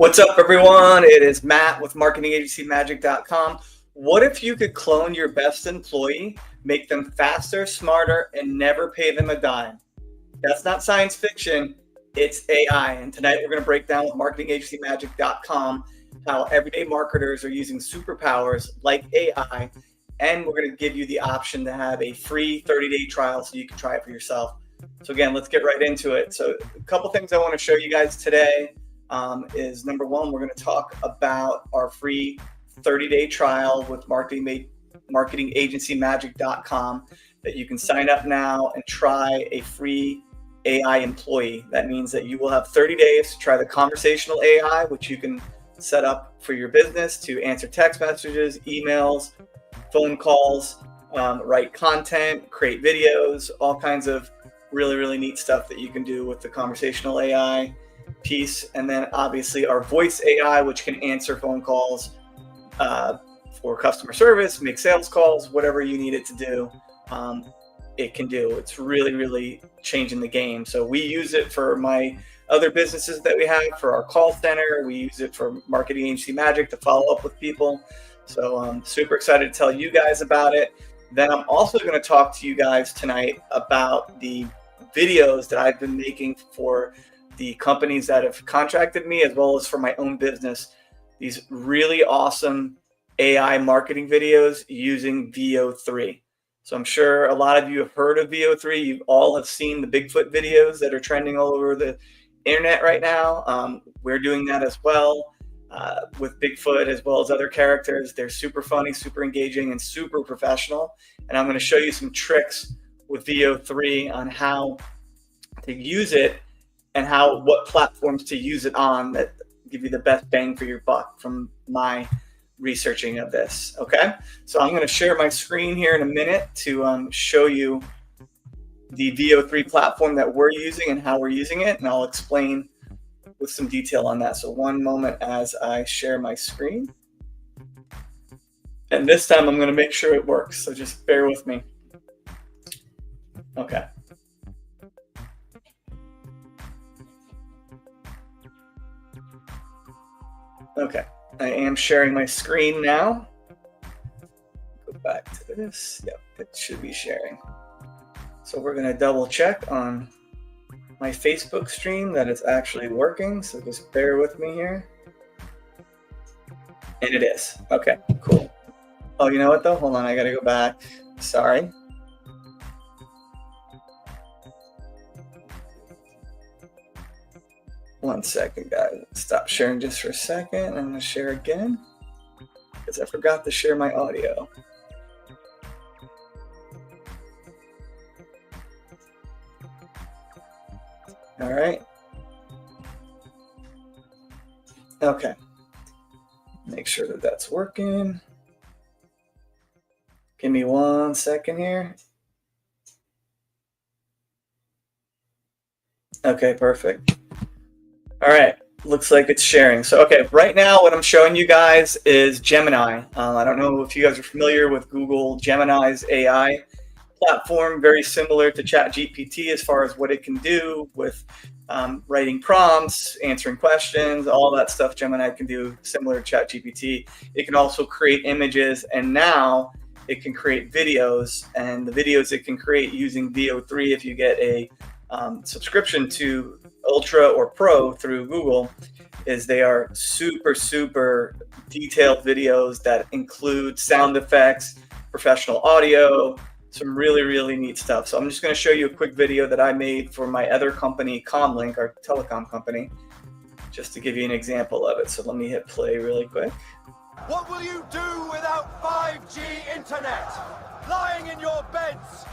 What's up, everyone? It is Matt with marketingagencymagic.com. What if you could clone your best employee, make them faster, smarter, and never pay them a dime? That's not science fiction. It's AI. And tonight we're going to break down with marketingagencymagic.com how everyday marketers are using superpowers like AI. And we're going to give you the option to have a free 30-day trial so you can try it for yourself. So again, let's get right into it. So a couple things I want to show you guys today. Is number one, we're going to talk about our free 30-day trial with marketingagencymagic.com that you can sign up now and try a free AI employee. That means that you will have 30 days to try the conversational AI, which you can set up for your business to answer text messages, emails, phone calls, write content, create videos, all kinds of really, really neat stuff that you can do with the conversational AI piece. And then obviously our voice AI, which can answer phone calls for customer service, make sales calls, whatever you need it to do, it can do. It's really, really changing the game. So we use it for my other businesses that we have, for our call center. We use it for Marketing Agency Magic to follow up with people. So I'm super excited to tell you guys about it. Then I'm also going to talk to you guys tonight about the videos that I've been making for the companies that have contracted me, as well as for my own business. These really awesome AI marketing videos using VEO3. So I'm sure a lot of you have heard of VEO3. You all have seen the Bigfoot videos that are trending all over the internet right now. We're doing that as well with Bigfoot, as well as other characters. They're super funny, super engaging, and super professional. And I'm going to show you some tricks with VEO3 on how to use it and what platforms to use it on that give you the best bang for your buck from my researching of this. Okay, so I'm going to share my screen here in a minute to show you the VEO3 platform that we're using and how we're using it, and I'll explain with some detail on that. So one moment as I share my screen. And this time I'm going to make sure it works, so just bear with me. Okay. Okay, I am sharing my screen now. Go back to this. Yep, it should be sharing. So we're going to double check on my Facebook stream that it's actually working. So just bear with me here. And it is. Okay, cool. Oh, you know what though? Hold on, I got to go back. Sorry. One second, guys. Stop sharing just for a second. I'm going to share again because I forgot to share my audio. All right. Okay. Make sure that that's working. Give me 1 second here. Okay, perfect. All right, looks like it's sharing. So, okay, right now what I'm showing you guys is Gemini. I don't know if you guys are familiar with Google Gemini's AI platform, very similar to ChatGPT as far as what it can do with writing prompts, answering questions, all that stuff Gemini can do, similar to ChatGPT. It can also create images, and now it can create videos, and the videos it can create using VEO3, if you get a subscription to Ultra or Pro through Google, is they are super, super detailed videos that include sound effects, professional audio, some really, really neat stuff. So I'm just going to show you a quick video that I made for my other company, Comlink, our telecom company, just to give you an example of it. So let me hit play really quick. What will you do without 5G internet? Lying in your beds,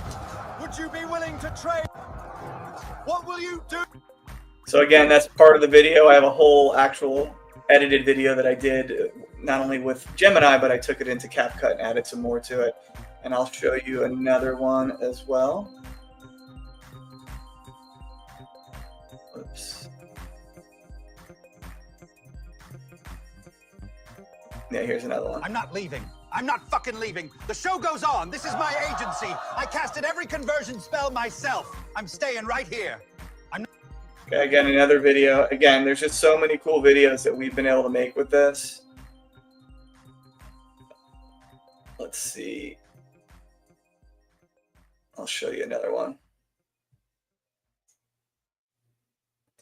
would you be willing to trade? What will you do? So again, that's part of the video. I have a whole actual edited video that I did, not only with Gemini, but I took it into CapCut and added some more to it. And I'll show you another one as well. Oops. Yeah, here's another one. I'm not leaving. I'm not fucking leaving. The show goes on. This is my agency. I casted every conversion spell myself. I'm staying right here. Okay, again, another video. Again, there's just so many cool videos that we've been able to make with this. Let's see. I'll show you another one.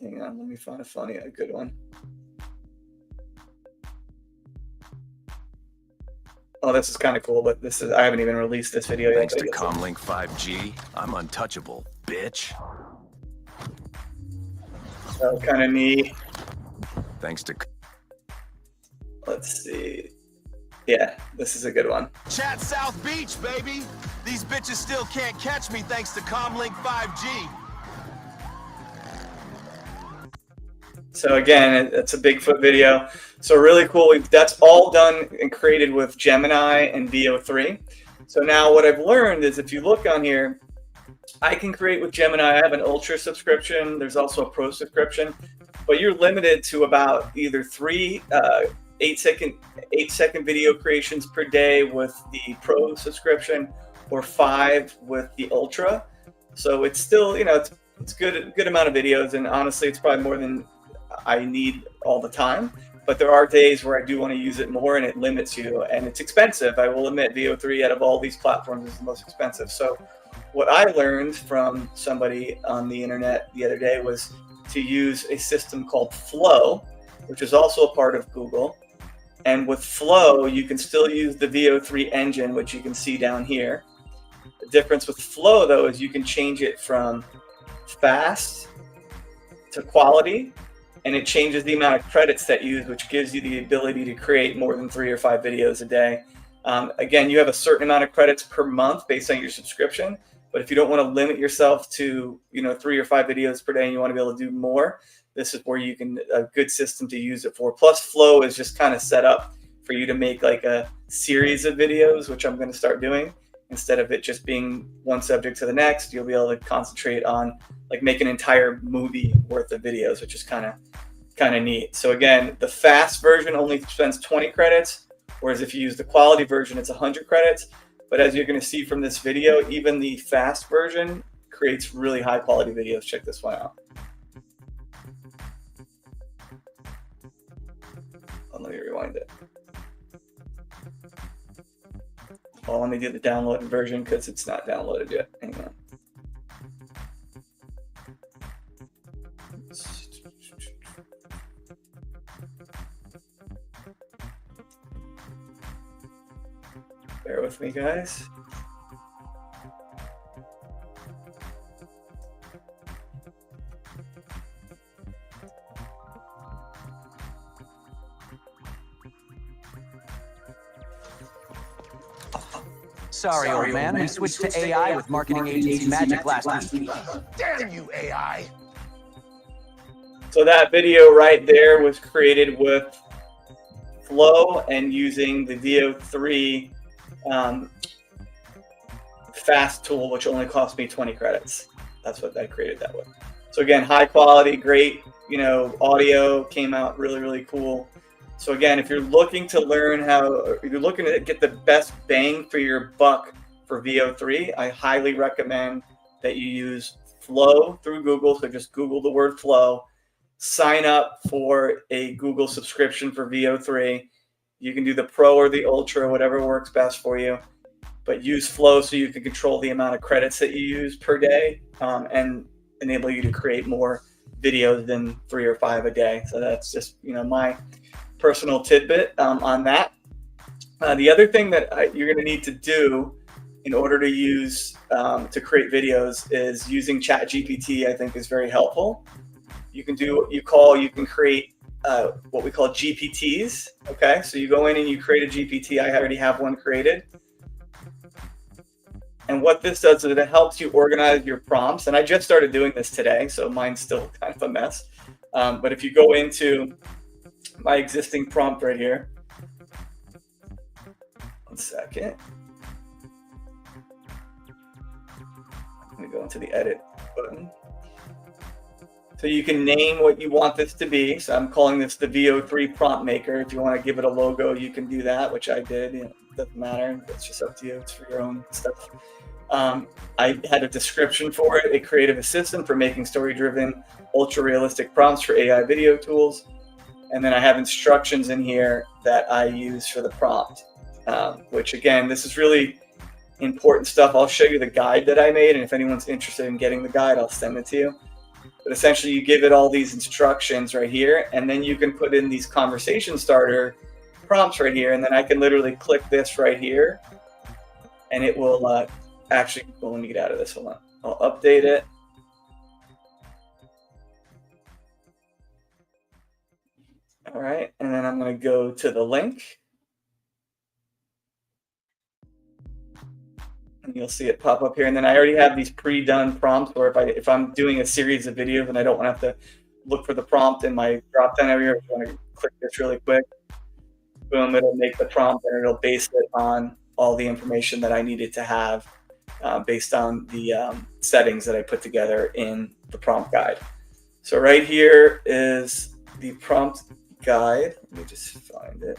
Hang on, let me find a good one. Oh, this is kind of cool, but I haven't even released this video yet. Thanks to Comlink 5G, I'm untouchable, bitch. So kind of neat. Thanks to... Let's see. Yeah, this is a good one. Chat South Beach, baby. These bitches still can't catch me thanks to Comlink 5G. So again, it's a Bigfoot video. So really cool. That's all done and created with Gemini and VEO3. So now what I've learned is if you look on here, I can create with Gemini. I have an Ultra subscription. There's also a Pro subscription, but you're limited to about either 3 8-second video creations per day with the Pro subscription, or 5 with the Ultra. So it's still, it's good amount of videos, and honestly, it's probably more than I need all the time. But there are days where I do want to use it more, and it limits you, and it's expensive. I will admit, VEO3 out of all these platforms is the most expensive. So what I learned from somebody on the internet the other day was to use a system called Flow, which is also a part of Google. And with Flow, you can still use the VEO3 engine, which you can see down here. The difference with Flow, though, is you can change it from fast to quality, and it changes the amount of credits that you use, which gives you the ability to create more than 3 or 5 videos a day. Again, you have a certain amount of credits per month based on your subscription, but if you don't want to limit yourself to 3 or 5 videos per day and you want to be able to do more, this is where you can, a good system to use it for. Plus, Flow is just kind of set up for you to make like a series of videos, which I'm going to start doing. Instead of it just being one subject to the next, you'll be able to concentrate on like make an entire movie worth of videos, which is kind of neat. So again, the fast version only spends 20 credits, whereas if you use the quality version, it's 100 credits. But as you're going to see from this video, even the fast version creates really high quality videos. Check this one out. Let me rewind it. Well, let me do the downloaded version because it's not downloaded yet. Hang on. Bear with me, guys. Sorry, old man. We switched to AI with marketing agency Magic last week. Damn you, AI! So that video right there was created with Flow and using the VEO3 fast tool, which only cost me 20 credits. That's what I created that with. So again, high quality, great, audio came out really, really cool. So again, if you're looking to learn if you're looking to get the best bang for your buck for VEO3, I highly recommend that you use Flow through Google. So just Google the word Flow, sign up for a Google subscription for VEO3. You can do the Pro or the Ultra, whatever works best for you, but use Flow so you can control the amount of credits that you use per day, and enable you to create more videos than 3 or 5 a day. So that's just, my personal tidbit on that. The other thing that you're going to need to do in order to use to create videos is using ChatGPT. I think is very helpful. You can do what you can create what we call GPTs. Okay, so you go in and you create a GPT. I already have one created. And what this does is it helps you organize your prompts. And I just started doing this today, so mine's still kind of a mess. But if you go into my existing prompt right here, 1 second. I'm going to go into the edit button. So you can name what you want this to be. So I'm calling this the VEO3 prompt maker. If you want to give it a logo, you can do that, which I did. It doesn't matter. It's just up to you. It's for your own stuff. I had a description for it, a creative assistant for making story-driven, ultra-realistic prompts for AI video tools. And then I have instructions in here that I use for the prompt, which again, this is really important stuff. I'll show you the guide that I made, and if anyone's interested in getting the guide, I'll send it to you. But essentially, you give it all these instructions right here, and then you can put in these conversation starter prompts right here, and then I can literally click this right here, and it will actually, well, let me get out of this. Hold on. I'll update it. All right, and then I'm going to go to the link. And you'll see it pop up here. And then I already have these pre-done prompts where if I'm doing a series of videos and I don't want to have to look for the prompt in my drop-down area, I'm going to click this really quick. Boom, it'll make the prompt and it'll base it on all the information that I needed to have based on the settings that I put together in the prompt guide. So right here is the prompt guide. Let me just find it.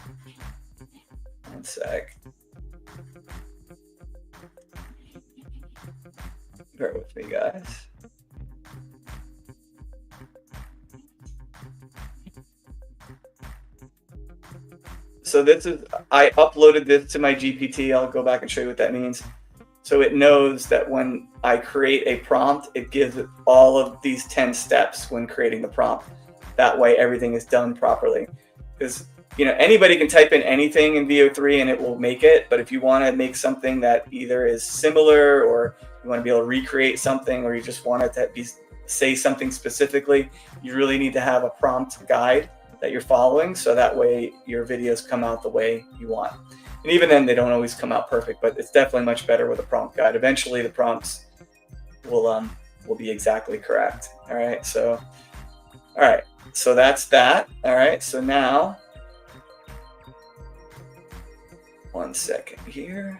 One sec. Bear with me, guys. So this is, I uploaded this to my GPT. I'll go back and show you what that means. So it knows that when I create a prompt, it gives it all of these 10 steps when creating the prompt. That way everything is done properly. Because anybody can type in anything in VEO3 and it will make it. But if you want to make something that either is similar, or you want to be able to recreate something, or you just want it to say something specifically, you really need to have a prompt guide that you're following, so that way your videos come out the way you want. And even then, they don't always come out perfect, but it's definitely much better with a prompt guide. Eventually, the prompts will be exactly correct. All right, so that's that. All right, so now, one second here.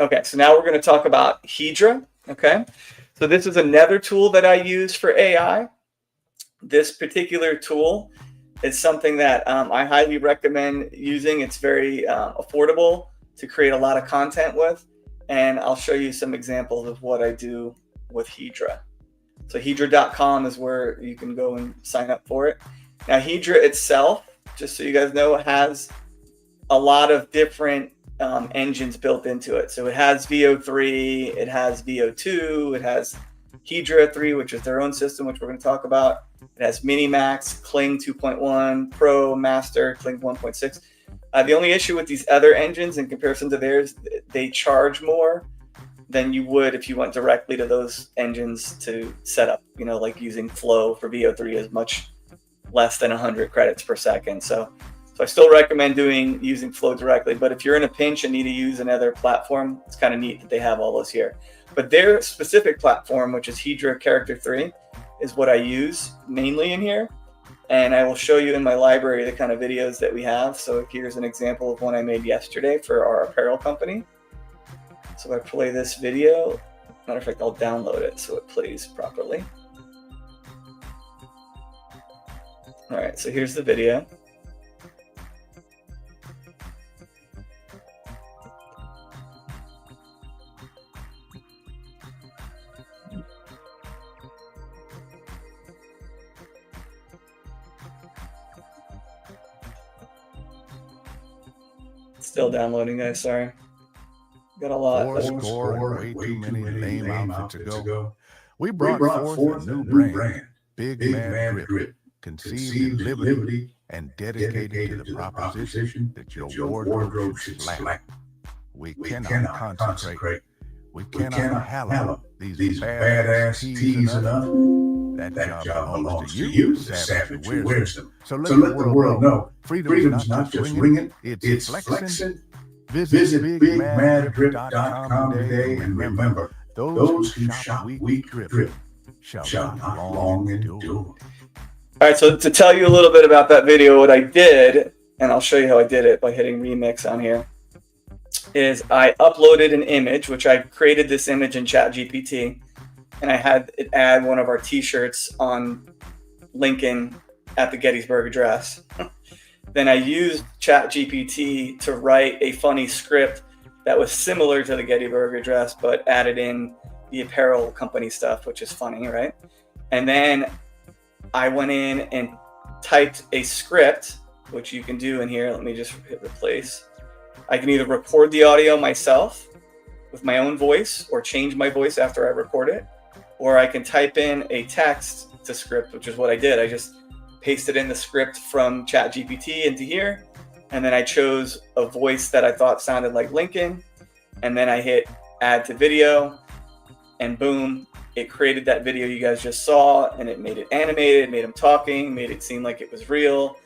Okay, so now we're going to talk about Hedra. Okay, so this is another tool that I use for AI. This particular tool is something that I highly recommend using. It's very affordable to create a lot of content with, and I'll show you some examples of what I do with Hedra. So Hedra.com is where you can go and sign up for it. Now Hedra itself, just so you guys know, has a lot of different engines built into it. So it has VEO3, it has VEO2, it has Hedra 3, which is their own system, which we're going to talk about. It has Minimax, Kling 2.1, Pro, Master, Kling 1.6. The only issue with these other engines in comparison to theirs, they charge more than you would if you went directly to those engines to set up, like using Flow for VEO3 is much less than 100 credits per second. So I still recommend using Flow directly, but if you're in a pinch and need to use another platform, it's kind of neat that they have all those here. But their specific platform, which is Hedra Character 3, is what I use mainly in here. And I will show you in my library the kind of videos that we have. So here's an example of one I made yesterday for our apparel company. So if I play this video, matter of fact, I'll download it so it plays properly. All right, so here's the video. Still downloading, guys. Sorry. Got a lot. Score way too many lame outfits ago. We brought forth a new brand, Big Mad Grip, conceived in liberty and dedicated to the proposition that your wardrobe should slack. We cannot concentrate. We cannot handle these badass tees enough. That job belongs to you, the savage who wears them. So let the world know, freedom's not just ringing, it's flexing. Visit BigMadDrip.com today, and remember, those who shop weak drip shall not long endure. All right, so to tell you a little bit about that video, what I did, and I'll show you how I did it by hitting remix on here, is I uploaded an image, which I created this image in ChatGPT, and I had it add one of our t-shirts on Lincoln at the Gettysburg Address. Then I used ChatGPT to write a funny script that was similar to the Gettysburg Address, but added in the apparel company stuff, which is funny, right? And then I went in and typed a script, which you can do in here. Let me just hit replace. I can either record the audio myself with my own voice or change my voice after I record it, or I can type in a text to script, which is what I did. I just pasted in the script from ChatGPT into here, and then I chose a voice that I thought sounded like Lincoln, and then I hit add to video, and boom, it created that video you guys just saw, and it made it animated, made him talking, made it seem like it was real,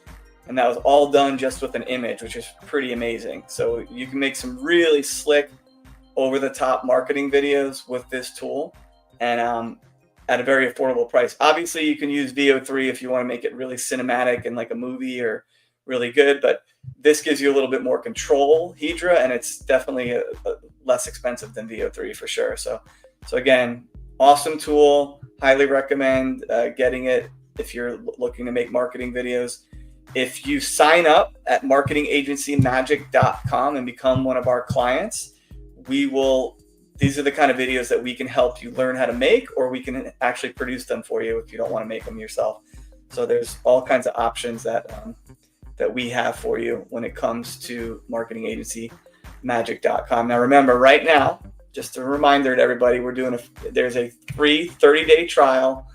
and that was all done just with an image, which is pretty amazing. So you can make some really slick, over-the-top marketing videos with this tool, and at a very affordable price. Obviously, you can use VEO3 if you want to make it really cinematic and like a movie or really good, but this gives you a little bit more control, Hedra, and it's definitely a less expensive than VEO3 for sure. So again, awesome tool. Highly recommend getting it if you're looking to make marketing videos. If you sign up at marketingagencymagic.com and become one of our clients, these are the kind of videos that we can help you learn how to make, or we can actually produce them for you if you don't want to make them yourself. So there's all kinds of options that we have for you when it comes to marketingagencymagic.com. Now remember, right now, just a reminder to everybody, there's a free 30-day trial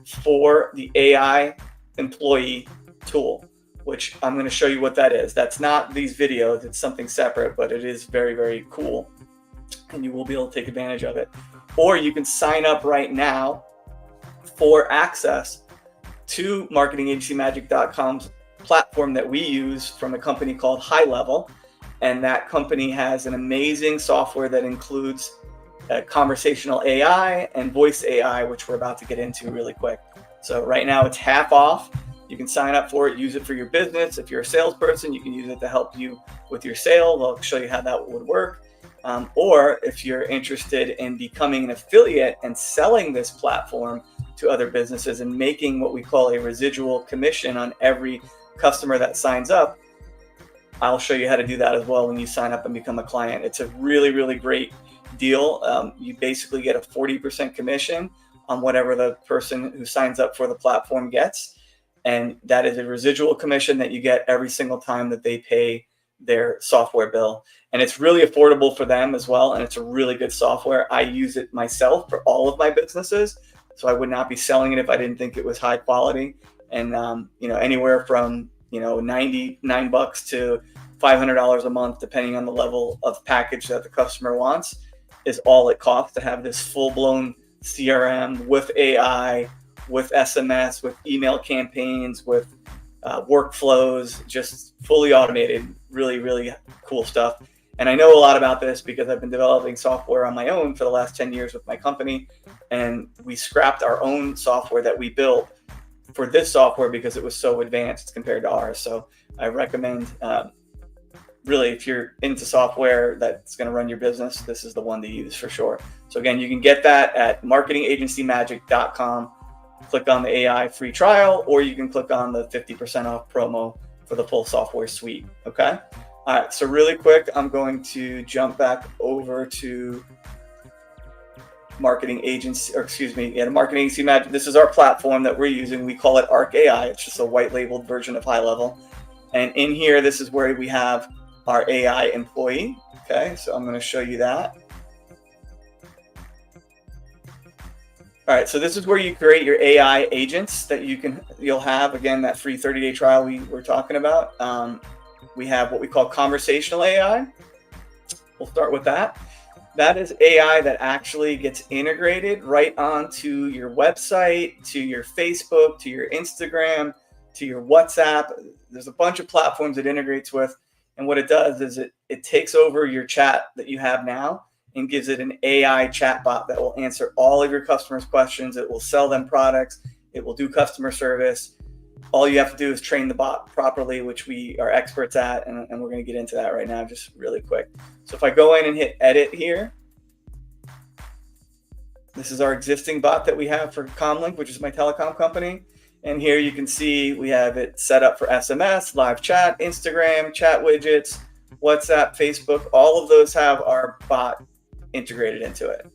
for the AI employee tool, which I'm going to show you what that is. That's not these videos, it's something separate, but it is very, very cool, and you will be able to take advantage of it. Or you can sign up right now for access to marketingagencymagic.com's platform that we use from a company called High Level. And that company has an amazing software that includes conversational AI and voice AI, which we're about to get into really quick. So right now it's half off. You can sign up for it, use it for your business. If you're a salesperson, you can use it to help you with your sale. I'll show you how that would work. Or if you're interested in becoming an affiliate and selling this platform to other businesses and making what we call a residual commission on every customer that signs up, I'll show you how to do that as well when you sign up and become a client. It's a really, really great deal. You basically get a 40% commission on whatever the person who signs up for the platform gets. And that is a residual commission that you get every single time that they pay their software bill. And it's really affordable for them as well. And it's a really good software. I use it myself for all of my businesses. So I would not be selling it if I didn't think it was high quality. And, anywhere from, $99 to $500 a month, depending on the level of package that the customer wants, is all it costs to have this full-blown CRM with AI, with SMS, with email campaigns, with workflows, just fully automated. Really, really cool stuff. And I know a lot about this because I've been developing software on my own for the last 10 years with my company. And we scrapped our own software that we built for this software because it was so advanced compared to ours. So I recommend, really, if you're into software that's going to run your business, this is the one to use for sure. So again, you can get that at marketingagencymagic.com. Click on the AI free trial, or you can click on the 50% off promo for the full software suite. Okay. All right. So really quick, I'm going to jump back over to Marketing Agency Magic. This is our platform that we're using. We call it Arc AI. It's just a white labeled version of High Level. And in here, this is where we have our AI employee. Okay. So I'm going to show you that. All right, so this is where you create your AI agents that you'll have, again, that free 30-day trial we were talking about. We have what we call conversational AI. We'll start with that. That is AI that actually gets integrated right onto your website, to your Facebook, to your Instagram, to your WhatsApp. There's a bunch of platforms it integrates with. And what it does is it takes over your chat that you have now and gives it an AI chatbot that will answer all of your customers' questions. It will sell them products. It will do customer service. All you have to do is train the bot properly, which we are experts at, and we're going to get into that right now just really quick. So if I go in and hit edit here, this is our existing bot that we have for Comlink, which is my telecom company. And here you can see we have it set up for SMS, live chat, Instagram, chat widgets, WhatsApp, Facebook. All of those have our bot integrated into it.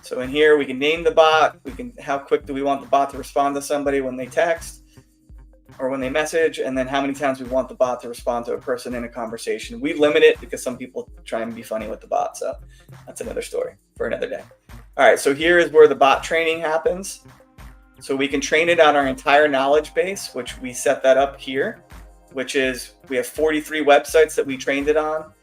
So in here, we can name the bot. We can, how quick do we want the bot to respond to somebody when they text or when they message, and then how many times we want the bot to respond to a person in a conversation. We limit it because some people try and be funny with the bot. So that's another story for another day. All right, so here is where the bot training happens. So we can train it on our entire knowledge base, which we set that up here, which is we have 43 websites that we trained it on.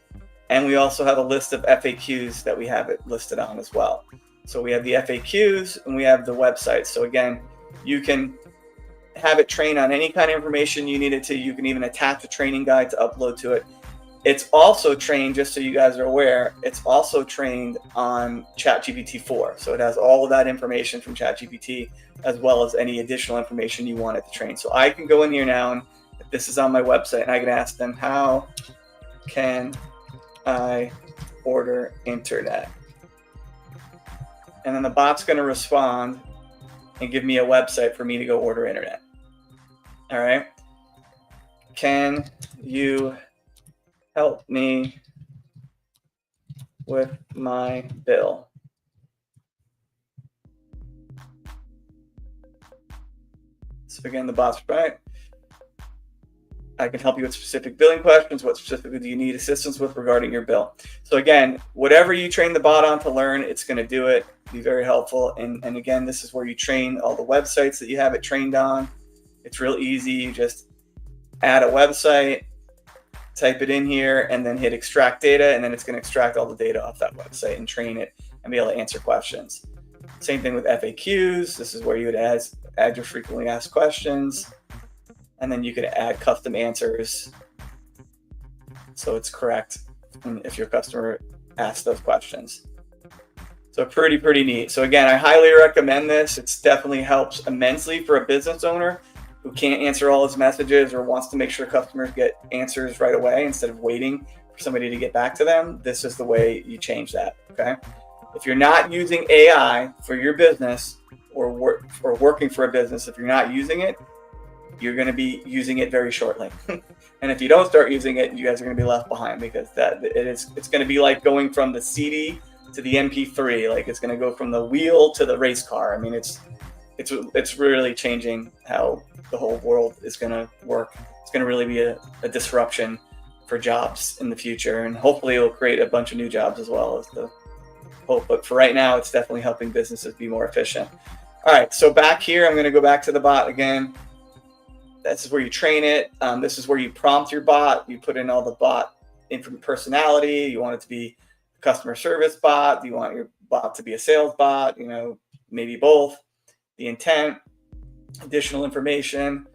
And we also have a list of FAQs that we have it listed on as well. So we have the FAQs and we have the websites. So again, you can have it train on any kind of information you need it to. You can even attach a training guide to upload to it. It's also trained, just so you guys are aware, it's also trained on ChatGPT 4. So it has all of that information from ChatGPT, as well as any additional information you want it to train. So I can go in here now, and if this is on my website, and I can ask them, how can I order internet? And then the bot's going to respond and give me a website for me to go order internet. All right. Can you help me with my bill? So again, the bot's right. I can help you with specific billing questions. What specifically do you need assistance with regarding your bill? So again, whatever you train the bot on to learn, it's going to do it. Be very helpful. And again, this is where you train all the websites that you have it trained on. It's real easy. You just add a website, type it in here, and then hit extract data, and then it's going to extract all the data off that website and train it and be able to answer questions. Same thing with FAQs. This is where you would add your frequently asked questions, and then you could add custom answers so it's correct if your customer asks those questions. So pretty neat. So again, I highly recommend this. It definitely helps immensely for a business owner who can't answer all his messages or wants to make sure customers get answers right away instead of waiting for somebody to get back to them. This is the way you change that, okay? If you're not using AI for your business or working for a business, if you're not using it, you're going to be using it very shortly. And if you don't start using it, you guys are going to be left behind, because it's going to be like going from the CD to the MP3. Like, it's going to go from the wheel to the race car. I mean, it's really changing how the whole world is going to work. It's going to really be a disruption for jobs in the future, and hopefully it'll create a bunch of new jobs as well, as the hope. But for right now, it's definitely helping businesses be more efficient. All right, so back here, I'm going to go back to the bot again. This is where you train it. This is where you prompt your bot. You put in all the bot personality. You want it to be a customer service bot. You want your bot to be a sales bot, maybe both. The intent, additional information.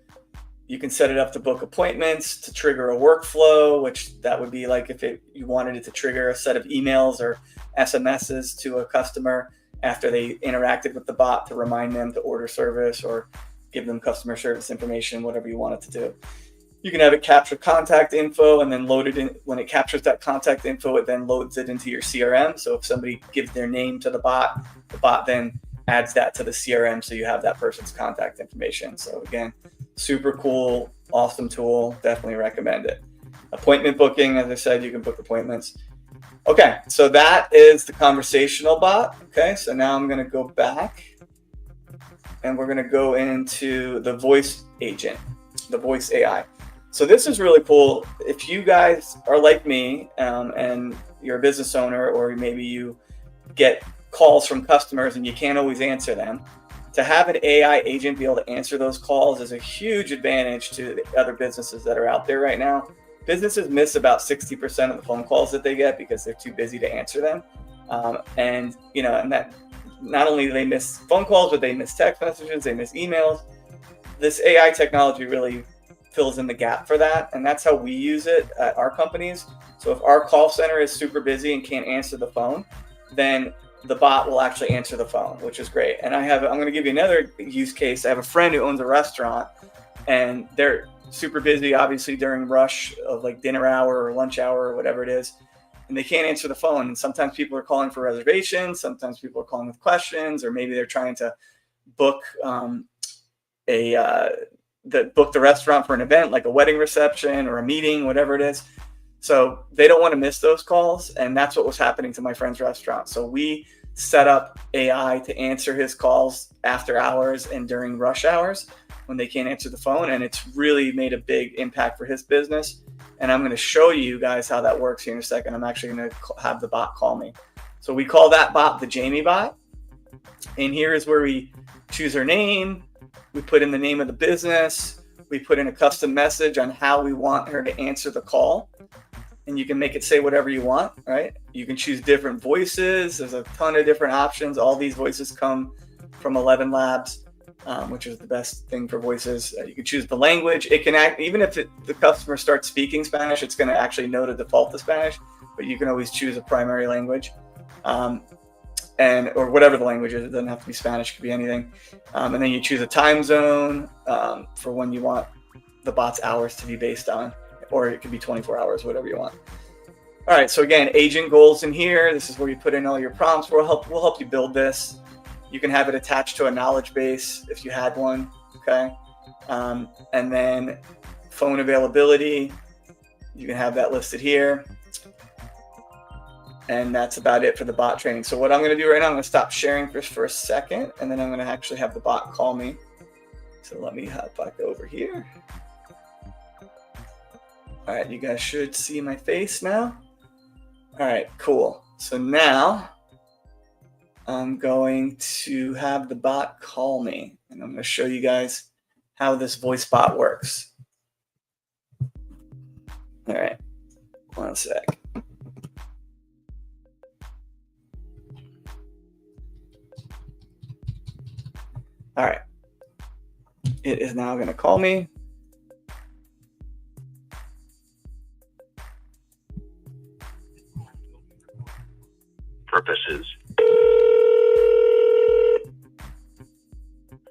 You can set it up to book appointments, to trigger a workflow, which that would be like if you wanted it to trigger a set of emails or SMSs to a customer after they interacted with the bot, to remind them to order service or give them customer service information, whatever you want it to do. You can have it capture contact info and then load it in. When it captures that contact info, it then loads it into your CRM. So if somebody gives their name to the bot then adds that to the CRM, so you have that person's contact information. So again, super cool, awesome tool. Definitely recommend it. Appointment booking, as I said, you can book appointments. Okay, so that is the conversational bot. Okay, so now I'm going to go back and we're going to go into the voice agent, the voice AI. So this is really cool. If you guys are like me and you're a business owner, or maybe you get calls from customers and you can't always answer them, to have an AI agent be able to answer those calls is a huge advantage to the other businesses that are out there right now. Businesses miss about 60% of the phone calls that they get because they're too busy to answer them. And that not only do they miss phone calls, but they miss text messages, they miss emails. This AI technology really fills in the gap for that. And that's how we use it at our companies. So if our call center is super busy and can't answer the phone, then the bot will actually answer the phone, which is great. And I'm going to give you another use case. I have a friend who owns a restaurant, and they're super busy, obviously, during rush of like dinner hour or lunch hour or whatever it is. And they can't answer the phone. And sometimes people are calling for reservations. Sometimes people are calling with questions, or maybe they're trying to book that book the restaurant for an event, like a wedding reception or a meeting, whatever it is. So they don't want to miss those calls. And that's what was happening to my friend's restaurant. So we set up AI to answer his calls after hours and during rush hours when they can't answer the phone. And it's really made a big impact for his business. And I'm going to show you guys how that works here in a second. I'm actually going to have the bot call me. So we call that bot the Jamie bot. And here is where we choose her name. We put in the name of the business. We put in a custom message on how we want her to answer the call. And you can make it say whatever you want, right? You can choose different voices. There's a ton of different options. All these voices come from 11 Labs, which is the best thing for voices. You can choose the language. It can act, even if the customer starts speaking Spanish, it's going to actually know to default to Spanish, but you can always choose a primary language. Or whatever the language is. It doesn't have to be Spanish, it could be anything. And then you choose a time zone for when you want the bot's hours to be based on, or it could be 24 hours, whatever you want. All right, so again, agent goals in here. This is where you put in all your prompts. We'll help you build this. You can have it attached to a knowledge base if you had one, okay? And then phone availability, you can have that listed here. And that's about it for the bot training. So what I'm going to do right now, I'm going to stop sharing for a second, and then I'm going to actually have the bot call me. So let me hop back over here. All right, you guys should see my face now. All right, cool. So now I'm going to have the bot call me, and I'm going to show you guys how this voice bot works. All right, one sec. All right, it is now going to call me. Purposes.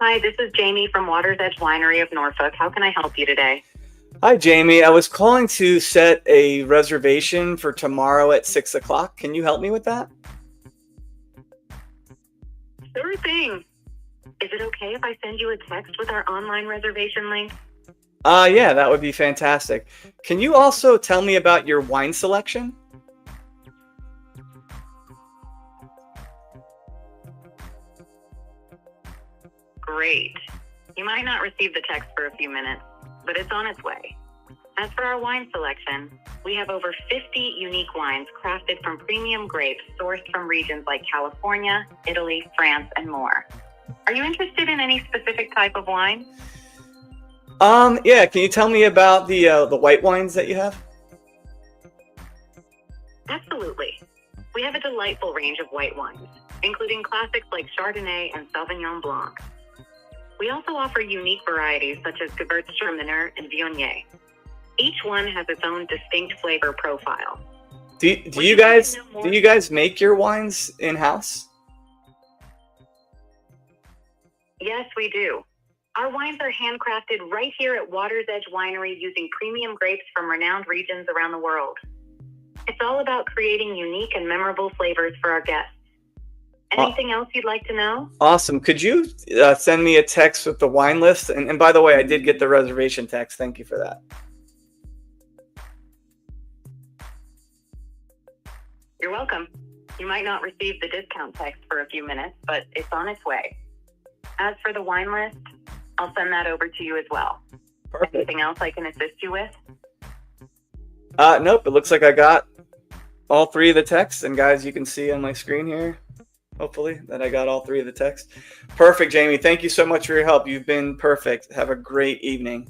Hi, this is Jamie from Water's Edge Winery of Norfolk. How can I help you today? Hi, Jamie. I was calling to set a reservation for tomorrow at 6 o'clock. Can you help me with that? Sure thing. Is it okay if I send you a text with our online reservation link? Yeah, that would be fantastic. Can you also tell me about your wine selection? Great. You might not receive the text for a few minutes, but it's on its way. As for our wine selection, we have over 50 unique wines crafted from premium grapes sourced from regions like California, Italy, France, and more. Are you interested in any specific type of wine? Yeah. Can you tell me about the white wines that you have? Absolutely. We have a delightful range of white wines, including classics like Chardonnay and Sauvignon Blanc. We also offer unique varieties such as Gewürztraminer and Viognier. Each one has its own distinct flavor profile. Do you guys make your wines in-house? Yes, we do. Our wines are handcrafted right here at Water's Edge Winery using premium grapes from renowned regions around the world. It's all about creating unique and memorable flavors for our guests. Anything else you'd like to know? Awesome. Could you send me a text with the wine list? And by the way, I did get the reservation text. Thank you for that. You're welcome. You might not receive the discount text for a few minutes, but it's on its way. As for the wine list, I'll send that over to you as well. Perfect. Anything else I can assist you with? Nope. It looks like I got all three of the texts. And guys, you can see on my screen here, hopefully, that I got all three of the texts. Perfect, Jamie. Thank you so much for your help. You've been perfect. Have a great evening.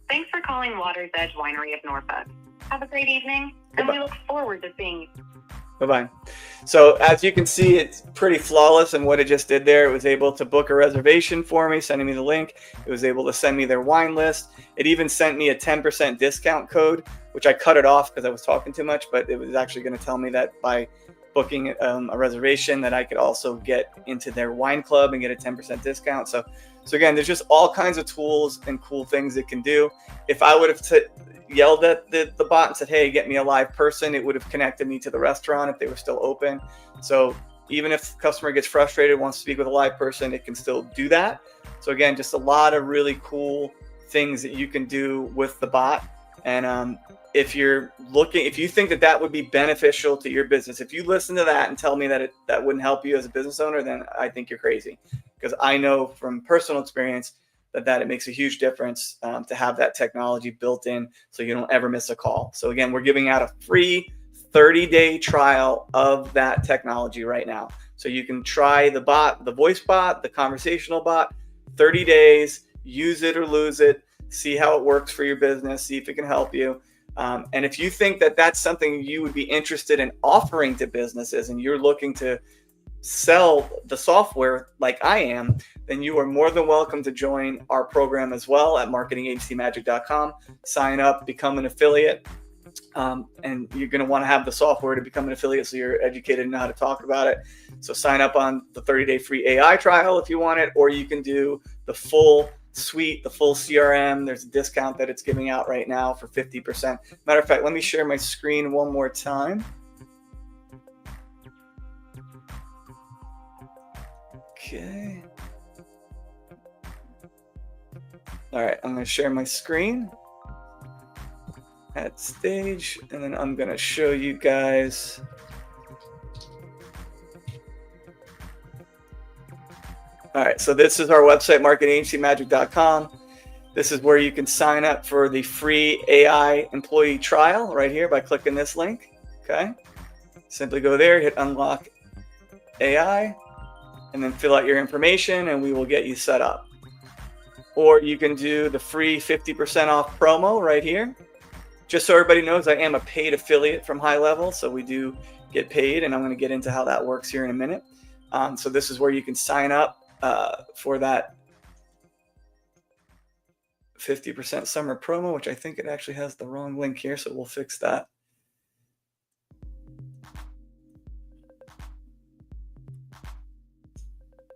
Thanks for calling Water's Edge Winery of Norfolk. Have a great evening, and we look forward to seeing you. Bye-bye. So as you can see, it's pretty flawless in what it just did there. It was able to book a reservation for me, sending me the link. It was able to send me their wine list. It even sent me a 10% discount code, which I cut it off because I was talking too much, but it was actually going to tell me that by booking a reservation that I could also get into their wine club and get a 10% discount. So again, there's just all kinds of tools and cool things it can do. If I would have yelled at the bot and said, hey, get me a live person, it would have connected me to the restaurant if they were still open. So even if the customer gets frustrated, wants to speak with a live person, it can still do that. So again, just a lot of really cool things that you can do with the bot. And if you think that would be beneficial to your business, if you listen to that and tell me that that wouldn't help you as a business owner, then I think you're crazy. Because I know from personal experience that it makes a huge difference to have that technology built in so you don't ever miss a call. So again, we're giving out a free 30-day trial of that technology right now. So you can try the bot, the voice bot, the conversational bot, 30 days, use it or lose it, see how it works for your business, see if it can help you. And if you think that that's something you would be interested in offering to businesses and you're looking to sell the software like I am, then you are more than welcome to join our program as well at marketingagencymagic.com. Sign up, become an affiliate. And you're going to want to have the software to become an affiliate so you're educated and know how to talk about it. So sign up on the 30-day free AI trial if you want it, or you can do the full suite, the full CRM. There's a discount that it's giving out right now for 50%. Matter of fact, let me share my screen one more time. Okay. All right, I'm going to share my screen at stage, and then I'm going to show you guys all right, so this is our website, marketingagencymagic.com. This is where you can sign up for the free AI employee trial right here by clicking this link. Okay, simply go there, hit unlock AI, and then fill out your information and we will get you set up. Or you can do the free 50% off promo right here. Just so everybody knows, I am a paid affiliate from High Level, so we do get paid, and I'm going to get into how that works here in a minute. So this is where you can sign up for that 50% summer promo, which I think it actually has the wrong link here, so we'll fix that.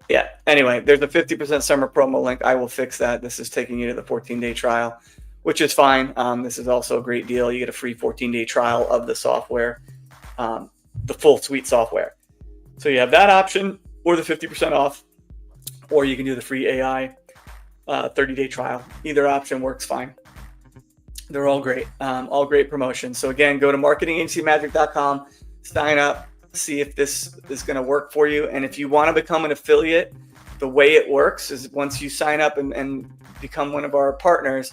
Yeah, anyway, there's a 50% summer promo link. I will fix that. This is taking you to the 14-day trial, which is fine. This is also a great deal. You get a free 14-day trial of the software, the full suite software. So you have that option, or the 50% off, or you can do the free AI 30-day trial. Either option works fine. They're all great promotions. So again, go to marketingagencymagic.com, sign up, see if this is going to work for you. And if you want to become an affiliate, the way it works is once you sign up and become one of our partners,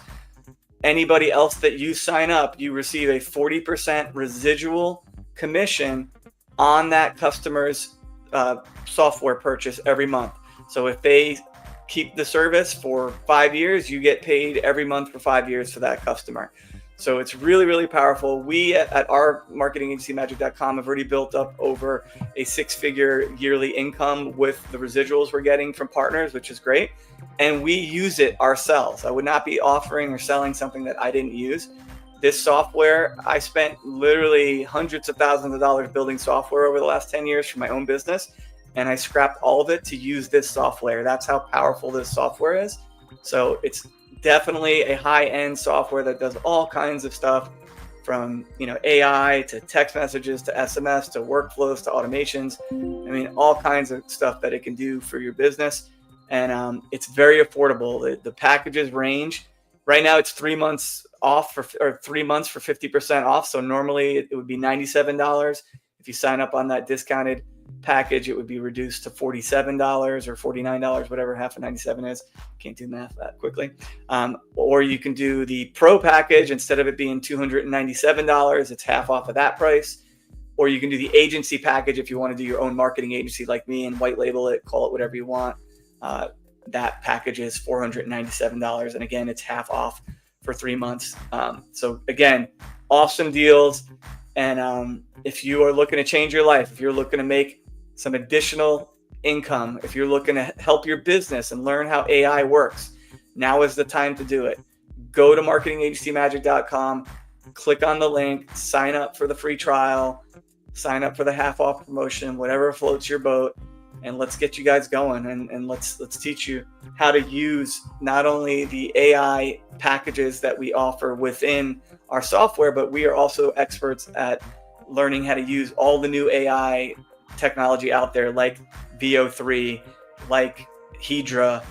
anybody else that you sign up, you receive a 40% residual commission on that customer's software purchase every month. So if they keep the service for 5 years, you get paid every month for 5 years for that customer. So it's really, really powerful. We at our marketingagencymagic.com have already built up over a 6-figure yearly income with the residuals we're getting from partners, which is great. And we use it ourselves. I would not be offering or selling something that I didn't use. This software, I spent literally hundreds of thousands of dollars building software over the last 10 years for my own business. And I scrapped all of it to use this software. That's how powerful this software is. So it's definitely a high-end software that does all kinds of stuff, from AI to text messages to SMS to workflows to automations. I mean, all kinds of stuff that it can do for your business. And it's very affordable. The packages range. Right now it's 3 months off or 3 months for 50% off. So normally it would be $97. If you sign up on that discounted package, it would be reduced to $47 or $49, whatever half of 97 is. Can't do math that quickly. Or you can do the pro package. Instead of it being $297, it's half off of that price. Or you can do the agency package if you want to do your own marketing agency like me and white label it, call it whatever you want. That package is $497. And again, it's half off for 3 months. So again, awesome deals. And if you are looking to change your life, if you're looking to make some additional income, if you're looking to help your business and learn how AI works, now is the time to do it. Go to marketingagencymagic.com, click on the link, sign up for the free trial, sign up for the half off promotion, whatever floats your boat, and let's get you guys going. And let's teach you how to use not only the AI packages that we offer within our software, but we are also experts at learning how to use all the new AI technology out there like VEO3, like Hedra,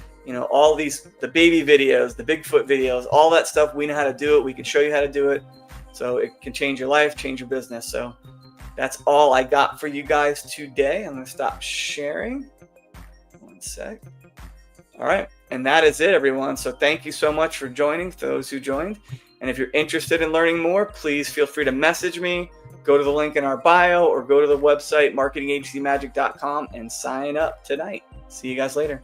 all these, the baby videos, the Bigfoot videos, all that stuff. We know how to do it. We can show you how to do it. So it can change your life, change your business. So that's all I got for you guys today. I'm going to stop sharing. One sec. All right. And that is it, everyone. So thank you so much for joining, those who joined. And if you're interested in learning more, please feel free to message me. Go to the link in our bio or go to the website, marketingagencymagic.com, and sign up tonight. See you guys later.